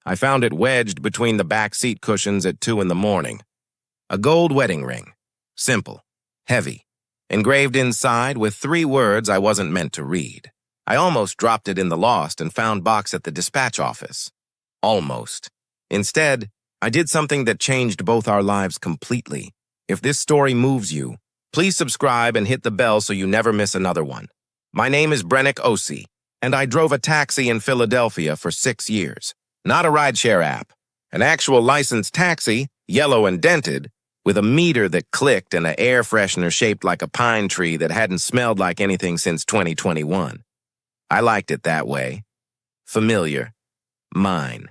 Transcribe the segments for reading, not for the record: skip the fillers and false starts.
I found it wedged between the back seat cushions at 2 in the morning. A gold wedding ring. Simple. Heavy. Engraved inside with 3 words I wasn't meant to read. I almost dropped it in the lost and found box at the dispatch office. Almost. Instead, I did something that changed both our lives completely. If this story moves you, please subscribe and hit the bell so you never miss another one. My name is Brennick Osei, and I drove a taxi in Philadelphia for 6 years. Not a rideshare app. An actual licensed taxi, yellow and dented, with a meter that clicked and an air freshener shaped like a pine tree that hadn't smelled like anything since 2021. I liked it that way. Familiar. Mine.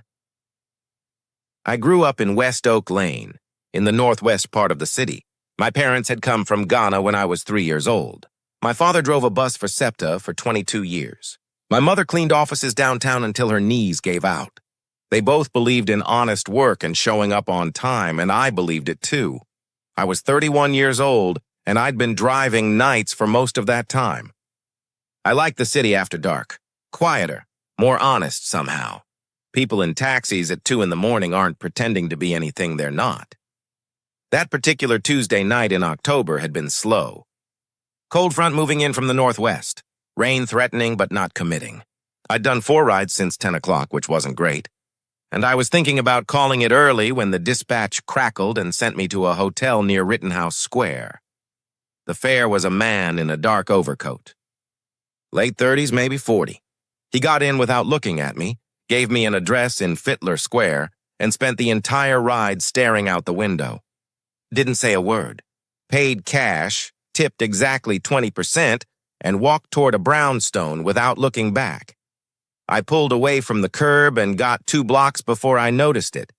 I grew up in West Oak Lane, in the northwest part of the city. My parents had come from Ghana when I was 3 years old. My father drove a bus for SEPTA for 22 years. My mother cleaned offices downtown until her knees gave out. They both believed in honest work and showing up on time, and I believed it too. I was 31 years old, and I'd been driving nights for most of that time. I liked the city after dark. Quieter, more honest somehow. People in taxis at 2 in the morning aren't pretending to be anything they're not. That particular Tuesday night in October had been slow. Cold front moving in from the northwest. Rain threatening but not committing. I'd done 4 rides since 10 o'clock, which wasn't great. And I was thinking about calling it early when the dispatch crackled and sent me to a hotel near Rittenhouse Square. The fare was a man in a dark overcoat. Late 30s, maybe 40. He got in without looking at me, gave me an address in Fittler Square, and spent the entire ride staring out the window. Didn't say a word. Paid cash, tipped exactly 20%, and walked toward a brownstone without looking back. I pulled away from the curb and got 2 blocks before I noticed it.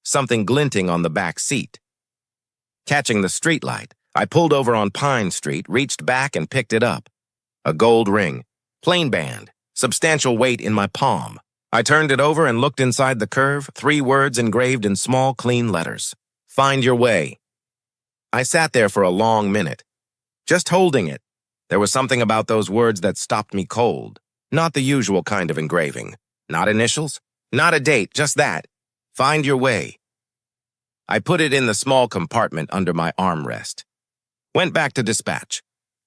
Something glinting on the back seat. Catching the streetlight, I pulled over on Pine Street, reached back and picked it up. A gold ring, plain band, substantial weight in my palm. I turned it over and looked inside the curve, 3 words engraved in small, clean letters. Find your way. I sat there for a long minute, just holding it. There was something about those words that stopped me cold. Not the usual kind of engraving. Not initials, not a date, just that. Find your way. I put it in the small compartment under my armrest. Went back to dispatch.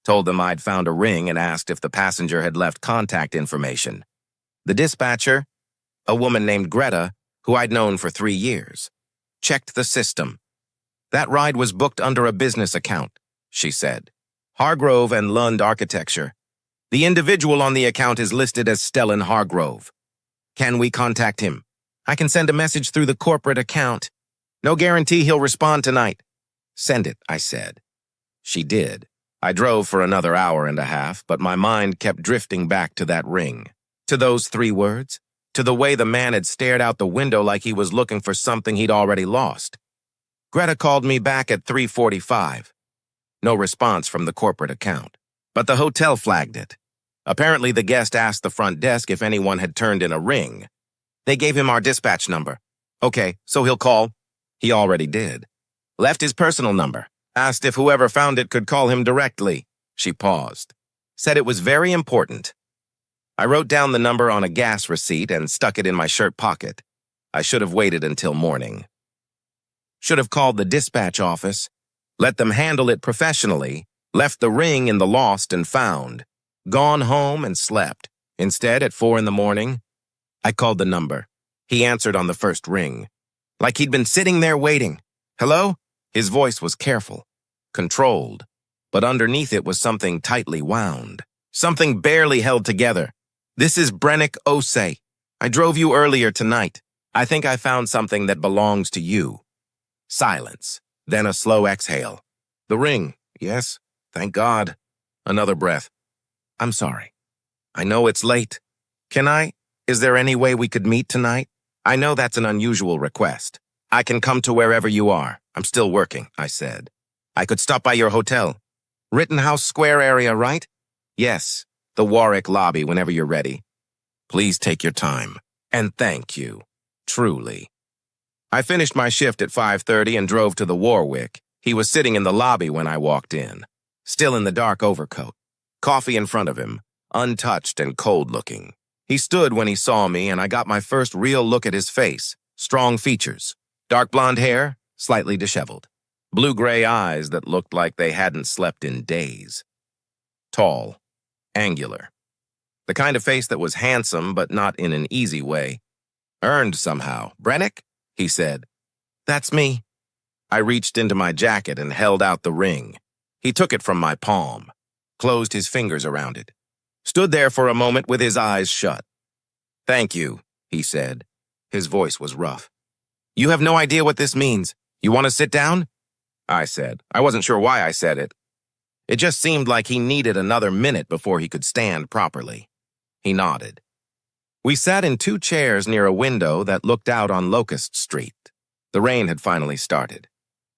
Told them I'd found a ring and asked if the passenger had left contact information. The dispatcher, a woman named Greta, who I'd known for 3 years, checked the system. That ride was booked under a business account, she said. Hargrove and Lund Architecture. The individual on the account is listed as Stellan Hargrove. Can we contact him? I can send a message through the corporate account. No guarantee he'll respond tonight. Send it, I said. She did. I drove for another hour and a half, but my mind kept drifting back to that ring. To those 3 words. To the way the man had stared out the window like he was looking for something he'd already lost. Greta called me back at 3:45. No response from the corporate account. But the hotel flagged it. Apparently, the guest asked the front desk if anyone had turned in a ring. They gave him our dispatch number. Okay, so he'll call. He already did. Left his personal number. Asked if whoever found it could call him directly. She paused. Said it was very important. I wrote down the number on a gas receipt and stuck it in my shirt pocket. I should have waited until morning. Should have called the dispatch office, let them handle it professionally, left the ring in the lost and found, gone home and slept. Instead, at 4 in the morning, I called the number. He answered on the first ring, like he'd been sitting there waiting. Hello? His voice was careful, controlled, but underneath it was something tightly wound, something barely held together. This is Brennick Osei. I drove you earlier tonight. I think I found something that belongs to you. Silence, then a slow exhale. The ring, yes, thank God. Another breath. I'm sorry. I know it's late. Is there any way we could meet tonight? I know that's an unusual request. I can come to wherever you are. I'm still working, I said. I could stop by your hotel. Rittenhouse Square area, right? Yes, the Warwick lobby whenever you're ready. Please take your time. And thank you. Truly. I finished my shift at 5:30 and drove to the Warwick. He was sitting in the lobby when I walked in, still in the dark overcoat. Coffee in front of him, untouched and cold-looking. He stood when he saw me, and I got my first real look at his face. Strong features, dark blonde hair, slightly disheveled. Blue-gray eyes that looked like they hadn't slept in days. Tall, angular. The kind of face that was handsome, but not in an easy way. Earned somehow. "Brennick?" he said. "That's me." I reached into my jacket and held out the ring. He took it from my palm, closed his fingers around it, stood there for a moment with his eyes shut. "Thank you," he said. His voice was rough. "You have no idea what this means. You want to sit down?" I said. I wasn't sure why I said it. It just seemed like he needed another minute before he could stand properly. He nodded. We sat in 2 chairs near a window that looked out on Locust Street. The rain had finally started.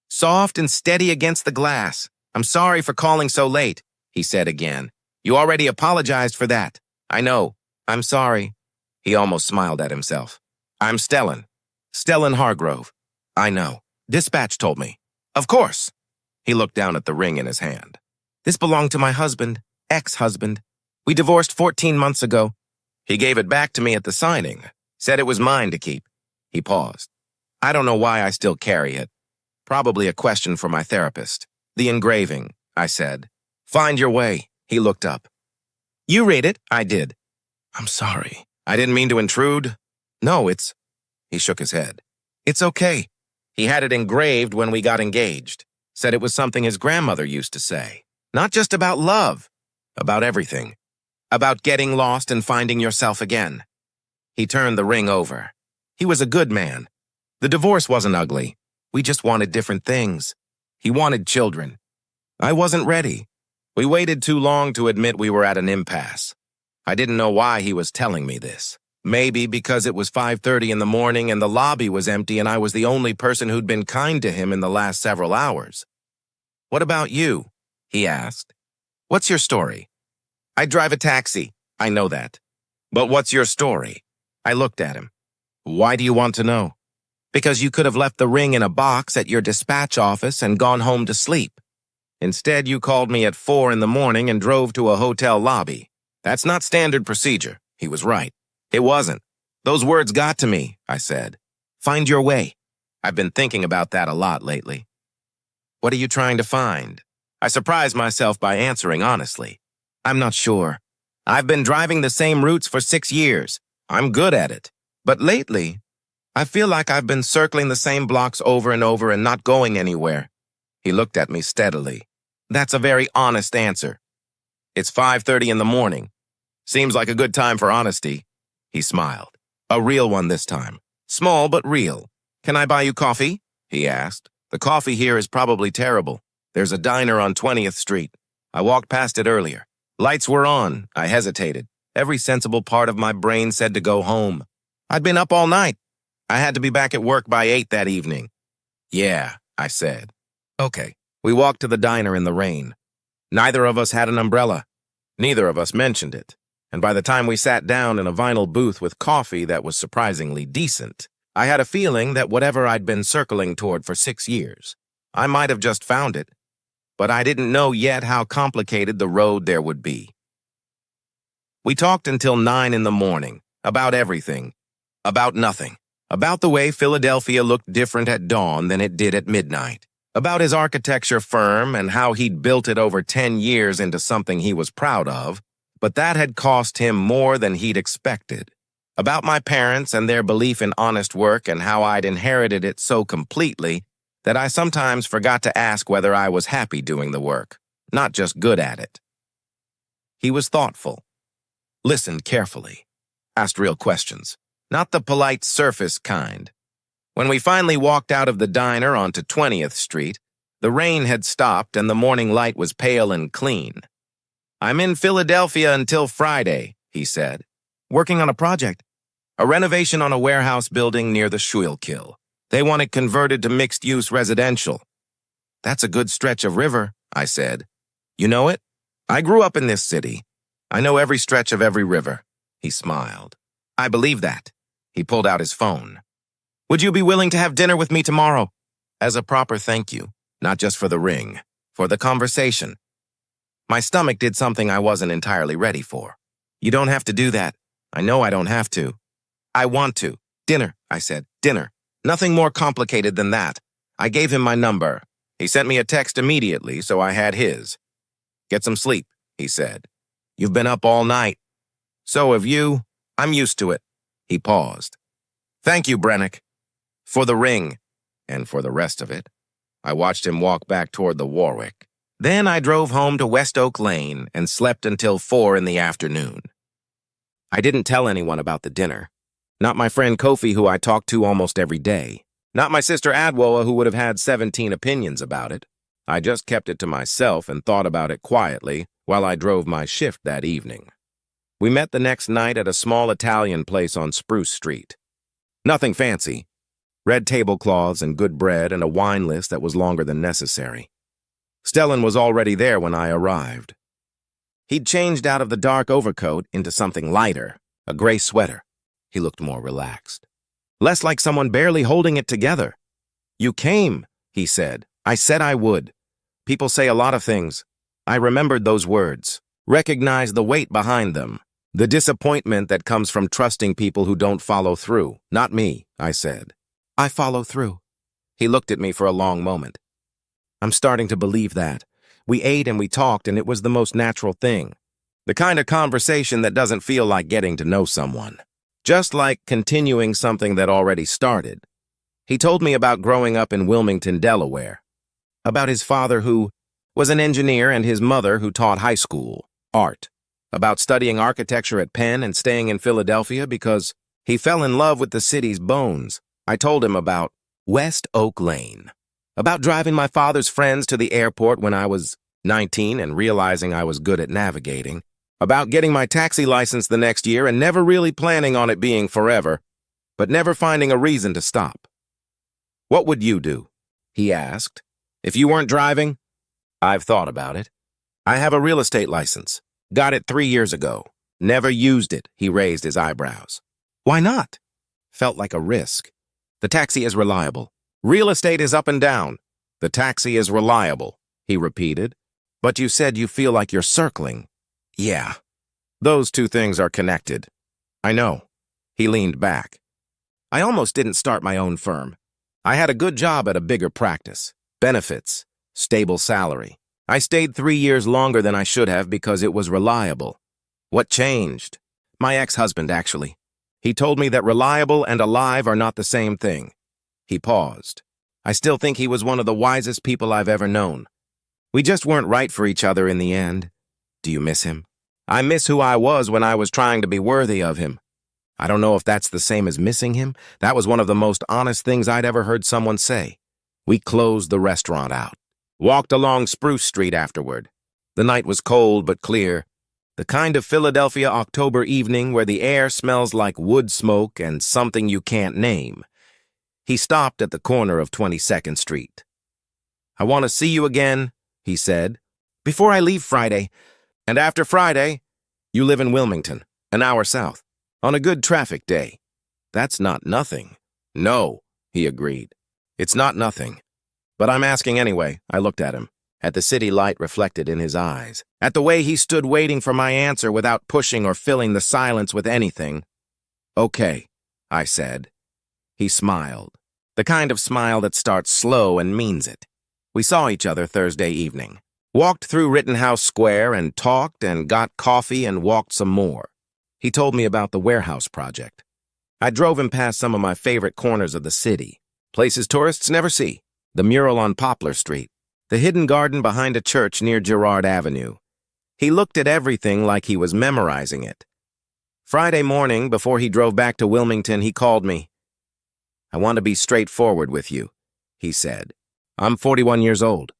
"Soft and steady against the glass. I'm sorry for calling so late," he said again. "You already apologized for that." "I know. I'm sorry." He almost smiled at himself. "I'm Stellan. Stellan Hargrove." "I know. Dispatch told me." "Of course." He looked down at the ring in his hand. "This belonged to my husband, ex-husband. We divorced 14 months ago. He gave it back to me at the signing, said it was mine to keep." He paused. "I don't know why I still carry it. Probably a question for my therapist." "The engraving," I said. "Find your way." He looked up. "You read it." I did. "I'm sorry. I didn't mean to intrude." "No, it's—" He shook his head. "It's okay. He had it engraved when we got engaged. Said it was something his grandmother used to say. Not just about love, about everything. About getting lost and finding yourself again." He turned the ring over. He was a good man. The divorce wasn't ugly. We just wanted different things. He wanted children. I wasn't ready. We waited too long to admit we were at an impasse. I didn't know why he was telling me this. Maybe because it was 5:30 in the morning and the lobby was empty and I was the only person who'd been kind to him in the last several hours. "What about you?" he asked. "What's your story?" "I drive a taxi. I know that. But what's your story?" I looked at him. "Why do you want to know?" "Because you could have left the ring in a box at your dispatch office and gone home to sleep. Instead, you called me at 4 in the morning and drove to a hotel lobby. That's not standard procedure." He was right. It wasn't. "Those words got to me," I said. "Find your way." I've been thinking about that a lot lately. "What are you trying to find?" I surprised myself by answering honestly. "I'm not sure. I've been driving the same routes for 6 years. I'm good at it. But lately, I feel like I've been circling the same blocks over and over and not going anywhere." He looked at me steadily. "That's a very honest answer." "It's 5:30 in the morning. Seems like a good time for honesty." He smiled. "A real one this time. Small but real. Can I buy you coffee?" he asked. "The coffee here is probably terrible. There's a diner on 20th Street. I walked past it earlier. Lights were on. I hesitated. Every sensible part of my brain said to go home. I'd been up all night. I had to be back at work by 8 that evening." "Yeah," I said. "Okay." We walked to the diner in the rain. Neither of us had an umbrella. Neither of us mentioned it. And by the time we sat down in a vinyl booth with coffee that was surprisingly decent, I had a feeling that whatever I'd been circling toward for 6 years, I might have just found it. But I didn't know yet how complicated the road there would be. We talked until 9 in the morning, about everything, about nothing, about the way Philadelphia looked different at dawn than it did at midnight, about his architecture firm and how he'd built it over 10 years into something he was proud of, but that had cost him more than he'd expected, about my parents and their belief in honest work and how I'd inherited it so completely that I sometimes forgot to ask whether I was happy doing the work, not just good at it. He was thoughtful, listened carefully, asked real questions, not the polite surface kind. When we finally walked out of the diner onto 20th Street, the rain had stopped and the morning light was pale and clean. "I'm in Philadelphia until Friday," he said, "working on a project, a renovation on a warehouse building near the Schuylkill. They want it converted to mixed-use residential." "That's a good stretch of river," I said. "You know it? I grew up in this city. I know every stretch of every river." He smiled. "I believe that." He pulled out his phone. "Would you be willing to have dinner with me tomorrow?" As a proper thank you, not just for the ring, for the conversation. My stomach did something I wasn't entirely ready for. "You don't have to do that. I know I don't have to. I want to. Dinner, I said. Dinner. Nothing more complicated than that. I gave him my number. He sent me a text immediately, so I had his. Get some sleep, he said. You've been up all night. So have you. I'm used to it. He paused. Thank you, Brennick. For the ring, and for the rest of it. I watched him walk back toward the Warwick. Then I drove home to West Oak Lane and slept until 4 in the afternoon. I didn't tell anyone about the dinner. Not my friend Kofi, who I talked to almost every day. Not my sister Adwoa, who would have had 17 opinions about it. I just kept it to myself and thought about it quietly while I drove my shift that evening. We met the next night at a small Italian place on Spruce Street. Nothing fancy. Red tablecloths and good bread and a wine list that was longer than necessary. Stellan was already there when I arrived. He'd changed out of the dark overcoat into something lighter, a gray sweater. He looked more relaxed. Less like someone barely holding it together. You came, he said. I said I would. People say a lot of things. I remembered those words. Recognized the weight behind them. The disappointment that comes from trusting people who don't follow through. Not me, I said. I follow through. He looked at me for a long moment. I'm starting to believe that. We ate and we talked, and it was the most natural thing. The kind of conversation that doesn't feel like getting to know someone. Just like continuing something that already started. He told me about growing up in Wilmington, Delaware. About his father who was an engineer and his mother who taught high school, art. About studying architecture at Penn and staying in Philadelphia because he fell in love with the city's bones. I told him about West Oak Lane. About driving my father's friends to the airport when I was 19 and realizing I was good at navigating. About getting my taxi license the next year and never really planning on it being forever, but never finding a reason to stop. What would you do? He asked. If you weren't driving? I've thought about it. I have a real estate license. Got it 3 years ago. Never used it, he raised his eyebrows. Why not? Felt like a risk. The taxi is reliable. Real estate is up and down. The taxi is reliable, he repeated. But you said you feel like you're circling. Yeah. Those two things are connected. I know. He leaned back. I almost didn't start my own firm. I had a good job at a bigger practice. Benefits. Stable salary. I stayed 3 years longer than I should have because it was reliable. What changed? My ex-husband, actually. He told me that reliable and alive are not the same thing. He paused. I still think he was one of the wisest people I've ever known. We just weren't right for each other in the end. Do you miss him? I miss who I was when I was trying to be worthy of him. I don't know if that's the same as missing him. That was one of the most honest things I'd ever heard someone say. We closed the restaurant out. Walked along Spruce Street afterward. The night was cold but clear. The kind of Philadelphia October evening where the air smells like wood smoke and something you can't name. He stopped at the corner of 22nd Street. I want to see you again, he said, before I leave Friday. And after Friday, you live in Wilmington, an hour south, on a good traffic day. That's not nothing. No, he agreed. It's not nothing. But I'm asking anyway. I looked at him, at the city light reflected in his eyes, at the way he stood waiting for my answer without pushing or filling the silence with anything. Okay, I said. He smiled, the kind of smile that starts slow and means it. We saw each other Thursday evening. Walked through Rittenhouse Square and talked and got coffee and walked some more. He told me about the warehouse project. I drove him past some of my favorite corners of the city, places tourists never see, the mural on Poplar Street, the hidden garden behind a church near Girard Avenue. He looked at everything like he was memorizing it. Friday morning, before he drove back to Wilmington, he called me. I want to be straightforward with you, he said. I'm 41 years old.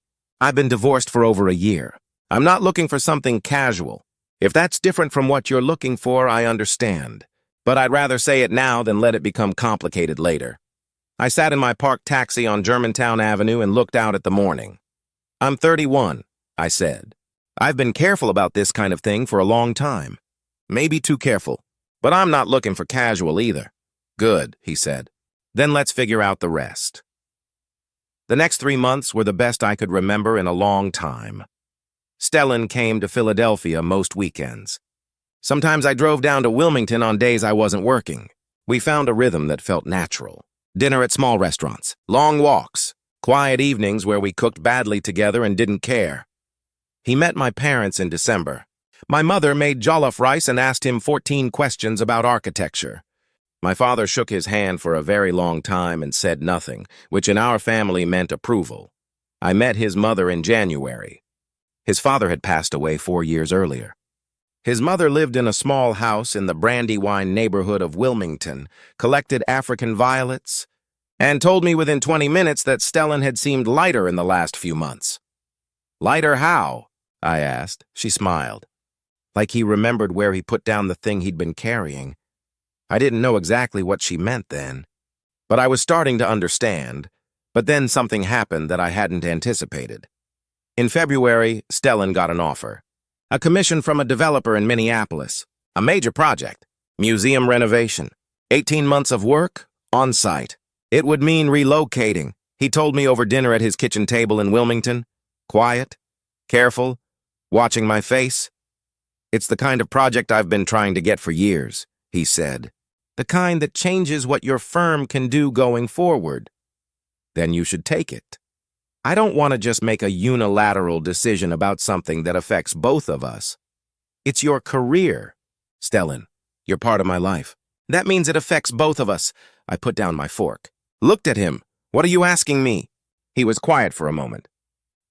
I've been divorced for over a year. I'm not looking for something casual. If that's different from what you're looking for, I understand. But I'd rather say it now than let it become complicated later. I sat in my parked taxi on Germantown Avenue and looked out at the morning. I'm 31, I said. I've been careful about this kind of thing for a long time. Maybe too careful. But I'm not looking for casual either. Good, he said. Then let's figure out the rest. The next 3 months were the best I could remember in a long time. Stellan came to Philadelphia most weekends. Sometimes I drove down to Wilmington on days I wasn't working. We found a rhythm that felt natural. Dinner at small restaurants, long walks, quiet evenings where we cooked badly together and didn't care. He met my parents in December. My mother made jollof rice and asked him 14 questions about architecture. My father shook his hand for a very long time and said nothing, which in our family meant approval. I met his mother in January. His father had passed away 4 years earlier. His mother lived in a small house in the Brandywine neighborhood of Wilmington, collected African violets, and told me within 20 minutes that Stellan had seemed lighter in the last few months. Lighter how? I asked. She smiled. Like he remembered where he put down the thing he'd been carrying. I didn't know exactly what she meant then, but I was starting to understand. But then something happened that I hadn't anticipated. In February, Stellan got an offer. A commission from a developer in Minneapolis. A major project. Museum renovation. 18 months of work, on site. It would mean relocating. He told me over dinner at his kitchen table in Wilmington. Quiet, careful, watching my face. It's the kind of project I've been trying to get for years, he said. The kind that changes what your firm can do going forward. Then you should take it. I don't want to just make a unilateral decision about something that affects both of us. It's your career, Stellan. You're part of my life. That means it affects both of us. I put down my fork. Looked at him. What are you asking me? He was quiet for a moment.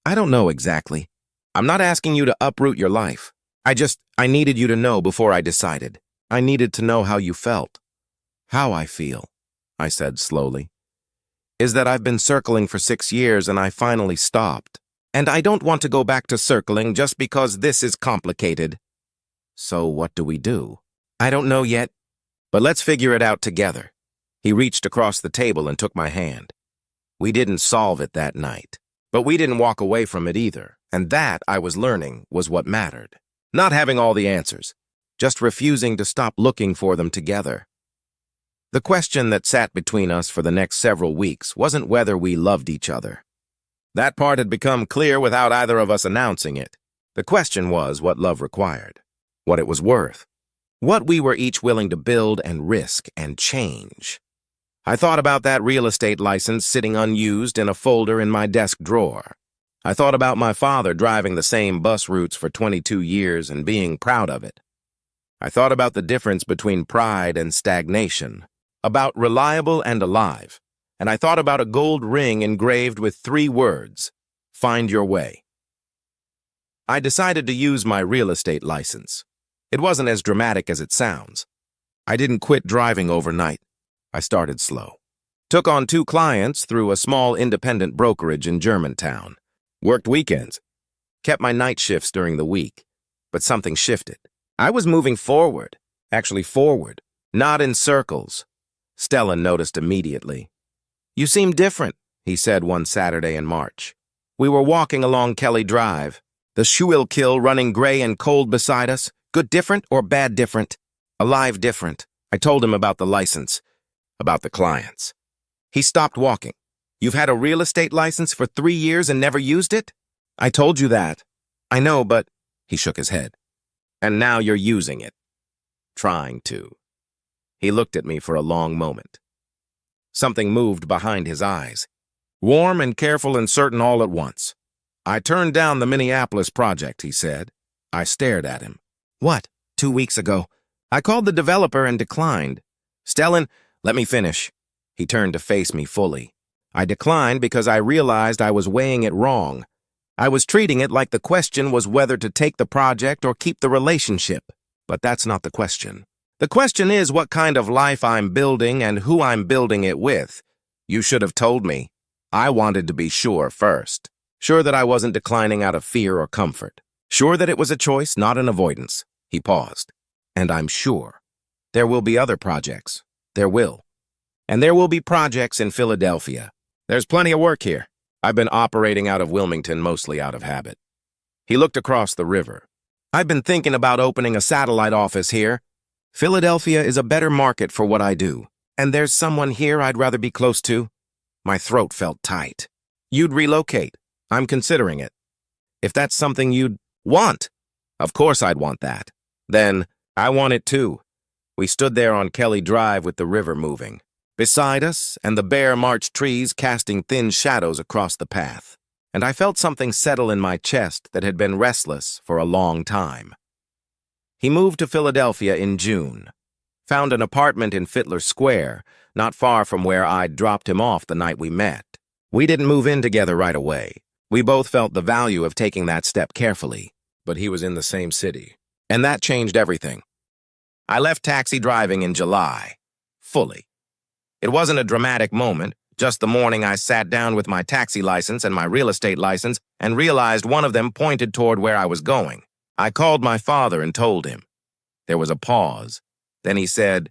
I don't know exactly. I'm not asking you to uproot your life. I needed you to know before I decided. I needed to know how you felt. How I feel, I said slowly, is that I've been circling for 6 years and I finally stopped. And I don't want to go back to circling just because this is complicated. So what do we do? I don't know yet, but let's figure it out together. He reached across the table and took my hand. We didn't solve it that night, but we didn't walk away from it either. And that, I was learning, was what mattered. Not having all the answers, just refusing to stop looking for them together. The question that sat between us for the next several weeks wasn't whether we loved each other. That part had become clear without either of us announcing it. The question was what love required, what it was worth, what we were each willing to build and risk and change. I thought about that real estate license sitting unused in a folder in my desk drawer. I thought about my father driving the same bus routes for 22 years and being proud of it. I thought about the difference between pride and stagnation, about reliable and alive, and I thought about a gold ring engraved with 3 words, find your way. I decided to use my real estate license. It wasn't as dramatic as it sounds. I didn't quit driving overnight. I started slow. Took on 2 clients through a small independent brokerage in Germantown. Worked weekends. Kept my night shifts during the week. But something shifted. I was moving forward. Actually forward. Not in circles. Stellan noticed immediately. You seem different, he said one Saturday in March. We were walking along Kelly Drive. The Schuylkill running gray and cold beside us. Good different or bad different? Alive different. I told him about the license. About the clients. He stopped walking. You've had a real estate license for 3 years and never used it? I told you that. I know, but... He shook his head. And now you're using it. Trying to. He looked at me for a long moment. Something moved behind his eyes. Warm and careful and certain all at once. I turned down the Minneapolis project, he said. I stared at him. What? 2 weeks ago. I called the developer and declined. Stellan, let me finish. He turned to face me fully. I declined because I realized I was weighing it wrong. I was treating it like the question was whether to take the project or keep the relationship. But that's not the question. The question is what kind of life I'm building and who I'm building it with. You should have told me. I wanted to be sure first. Sure that I wasn't declining out of fear or comfort. Sure that it was a choice, not an avoidance. He paused. And I'm sure. There will be other projects. There will. And there will be projects in Philadelphia. There's plenty of work here. I've been operating out of Wilmington, mostly out of habit. He looked across the river. I've been thinking about opening a satellite office here. Philadelphia is a better market for what I do. And there's someone here I'd rather be close to. My throat felt tight. You'd relocate. I'm considering it. If that's something you'd want, of course I'd want that. Then, I want it too. We stood there on Kelly Drive with the river moving beside us and the bare March trees casting thin shadows across the path. And I felt something settle in my chest that had been restless for a long time. He moved to Philadelphia in June, found an apartment in Fittler Square, not far from where I'd dropped him off the night we met. We didn't move in together right away. We both felt the value of taking that step carefully, but he was in the same city, and that changed everything. I left taxi driving in July, fully. It wasn't a dramatic moment, just the morning I sat down with my taxi license and my real estate license and realized one of them pointed toward where I was going. I called my father and told him. There was a pause. Then he said,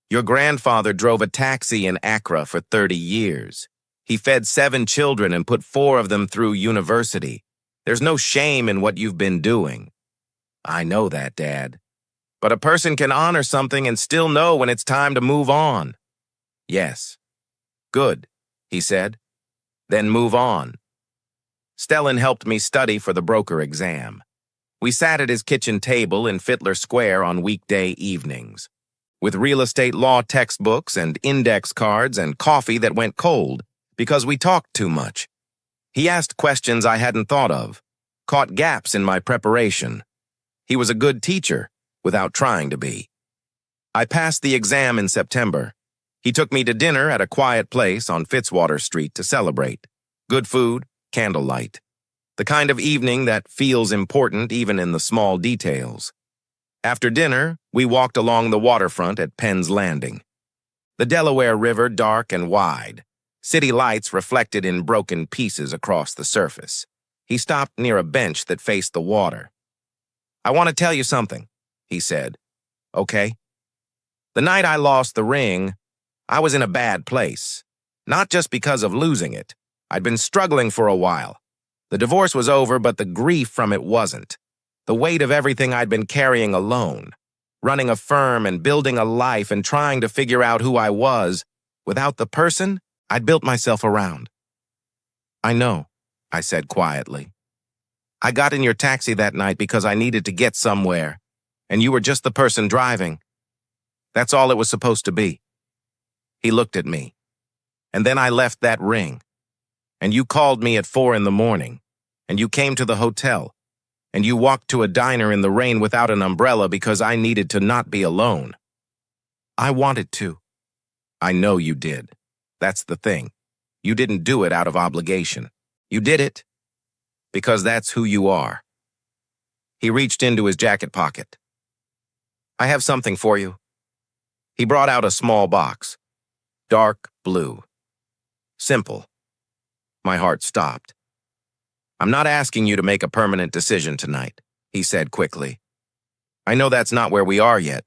"Your grandfather drove a taxi in Accra for 30 years. He fed 7 children and put 4 of them through university. There's no shame in what you've been doing." "I know that, Dad. But a person can honor something and still know when it's time to move on." "Yes." "Good," he said. "Then move on." Stellan helped me study for the broker exam. We sat at his kitchen table in Fittler Square on weekday evenings, with real estate law textbooks and index cards and coffee that went cold because we talked too much. He asked questions I hadn't thought of, caught gaps in my preparation. He was a good teacher without trying to be. I passed the exam in September. He took me to dinner at a quiet place on Fitzwater Street to celebrate. Good food, candlelight. The kind of evening that feels important even in the small details. After dinner, we walked along the waterfront at Penn's Landing. The Delaware River dark and wide, city lights reflected in broken pieces across the surface. He stopped near a bench that faced the water. "I want to tell you something," he said. "Okay?" The night I lost the ring, I was in a bad place. Not just because of losing it. I'd been struggling for a while. The divorce was over, but the grief from it wasn't. The weight of everything I'd been carrying alone. Running a firm and building a life and trying to figure out who I was without the person I'd built myself around. "I know," I said quietly. "I got in your taxi that night because I needed to get somewhere, and you were just the person driving. That's all it was supposed to be." He looked at me. "And then I left that ring. And you called me at 4 a.m, and you came to the hotel, and you walked to a diner in the rain without an umbrella because I needed to not be alone." "I wanted to." "I know you did. That's the thing. You didn't do it out of obligation. You did it because that's who you are." He reached into his jacket pocket. "I have something for you." He brought out a small box, dark blue. Simple. My heart stopped. "I'm not asking you to make a permanent decision tonight," he said quickly. "I know that's not where we are yet,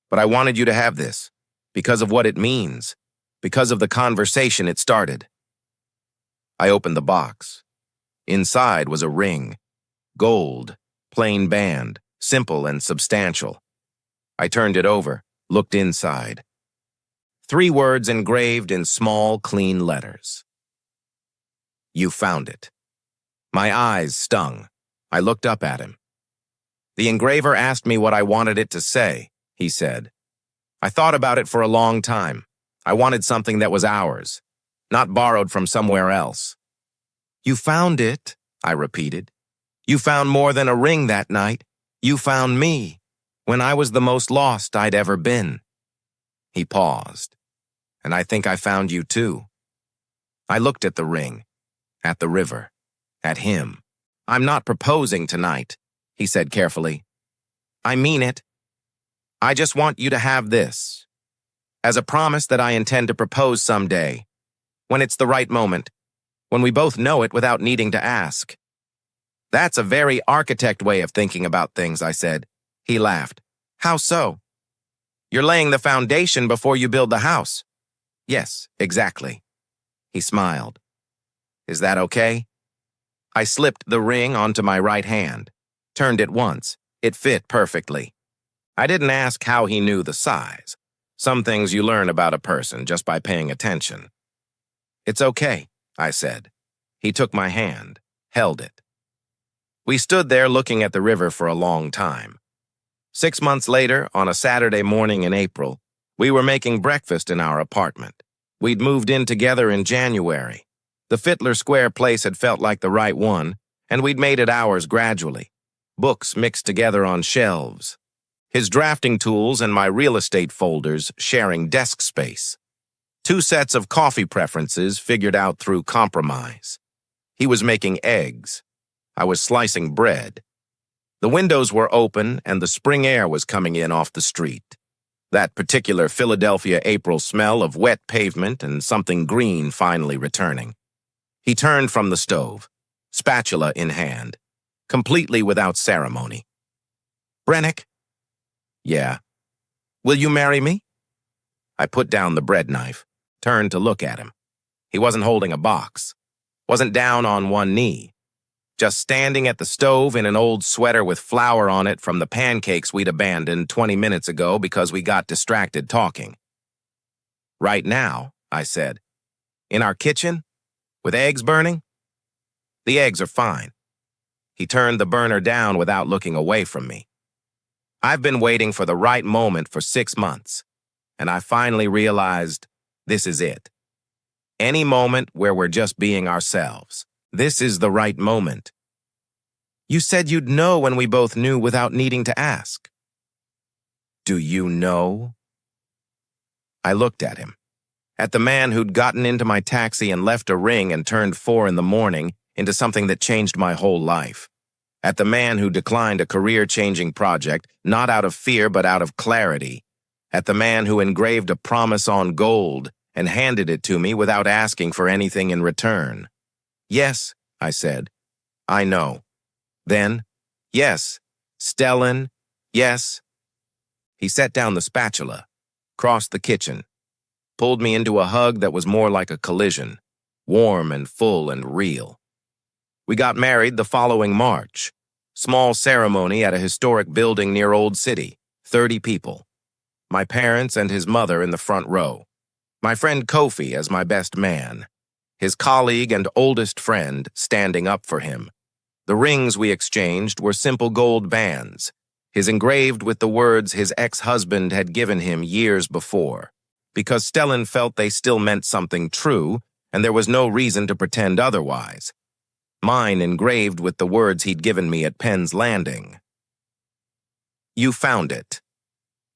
but I wanted you to have this because of what it means, because of the conversation it started." I opened the box. Inside was a ring, gold, plain band, simple and substantial. I turned it over, looked inside. 3 words engraved in small, clean letters. "You found it." My eyes stung. I looked up at him. "The engraver asked me what I wanted it to say," he said. "I thought about it for a long time. I wanted something that was ours, not borrowed from somewhere else." "You found it," I repeated. "You found more than a ring that night. You found me, when I was the most lost I'd ever been." He paused. "And I think I found you too." I looked at the ring, at the river, at him. "I'm not proposing tonight," he said carefully. "I mean it. I just want you to have this, as a promise that I intend to propose someday, when it's the right moment, when we both know it without needing to ask." "That's a very architect way of thinking about things," I said. He laughed. "How so?" "You're laying the foundation before you build the house." "Yes, exactly." He smiled. "Is that okay?" I slipped the ring onto my right hand, turned it once. It fit perfectly. I didn't ask how he knew the size. Some things you learn about a person just by paying attention. "It's okay," I said. He took my hand, held it. We stood there looking at the river for a long time. 6 months later, on a Saturday morning in April, we were making breakfast in our apartment. We'd moved in together in January. The Fittler Square place had felt like the right one, and we'd made it ours gradually. Books mixed together on shelves. His drafting tools and my real estate folders sharing desk space. 2 sets of coffee preferences figured out through compromise. He was making eggs. I was slicing bread. The windows were open and the spring air was coming in off the street. That particular Philadelphia April smell of wet pavement and something green finally returning. He turned from the stove, spatula in hand, completely without ceremony. "Brennick?" "Yeah." "Will you marry me?" I put down the bread knife, turned to look at him. He wasn't holding a box, wasn't down on one knee, just standing at the stove in an old sweater with flour on it from the pancakes we'd abandoned 20 minutes ago because we got distracted talking. "Right now," I said. "In our kitchen? With eggs burning?" "The eggs are fine." He turned the burner down without looking away from me. I've been waiting for the right moment for 6 months, and I finally realized this is it. Any moment where we're just being ourselves. This is the right moment. "You said you'd know when we both knew without needing to ask." "Do you know?" I looked at him, at the man who'd gotten into my taxi and left a ring and turned 4 in the morning into something that changed my whole life. At the man who declined a career-changing project, not out of fear but out of clarity. At the man who engraved a promise on gold and handed it to me without asking for anything in return. "Yes," I said. "I know." Then, "Yes, Stellan, yes." He set down the spatula, crossed the kitchen, pulled me into a hug that was more like a collision, warm and full and real. We got married the following March. Small ceremony at a historic building near Old City, 30 people. My parents and his mother in the front row. My friend Kofi as my best man. His colleague and oldest friend standing up for him. The rings we exchanged were simple gold bands, his engraved with the words his ex-husband had given him years before, because Stellan felt they still meant something true, and there was no reason to pretend otherwise. Mine engraved with the words he'd given me at Penn's Landing. "You found it."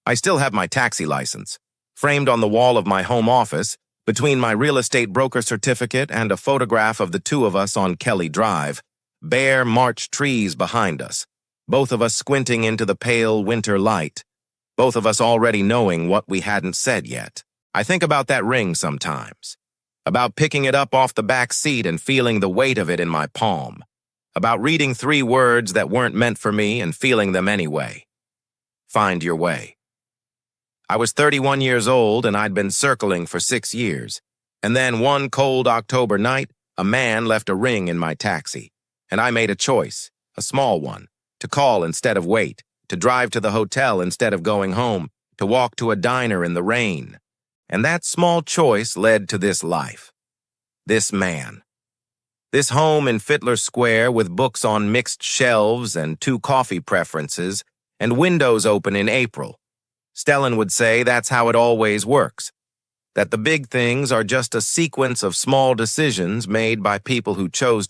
I still have my taxi license, framed on the wall of my home office, between my real estate broker certificate and a photograph of the 2 of us on Kelly Drive, bare March trees behind us, both of us squinting into the pale winter light, both of us already knowing what we hadn't said yet. I think about that ring sometimes, about picking it up off the back seat and feeling the weight of it in my palm, about reading 3 words that weren't meant for me and feeling them anyway. Find your way. I was 31 years old and I'd been circling for 6 years, and then one cold October night, a man left a ring in my taxi. And I made a choice, a small one, to call instead of wait, to drive to the hotel instead of going home, to walk to a diner in the rain. And that small choice led to this life. This man. This home in Fittler Square with books on mixed shelves and 2 coffee preferences and windows open in April. Stellan would say that's how it always works, that the big things are just a sequence of small decisions made by people who chose to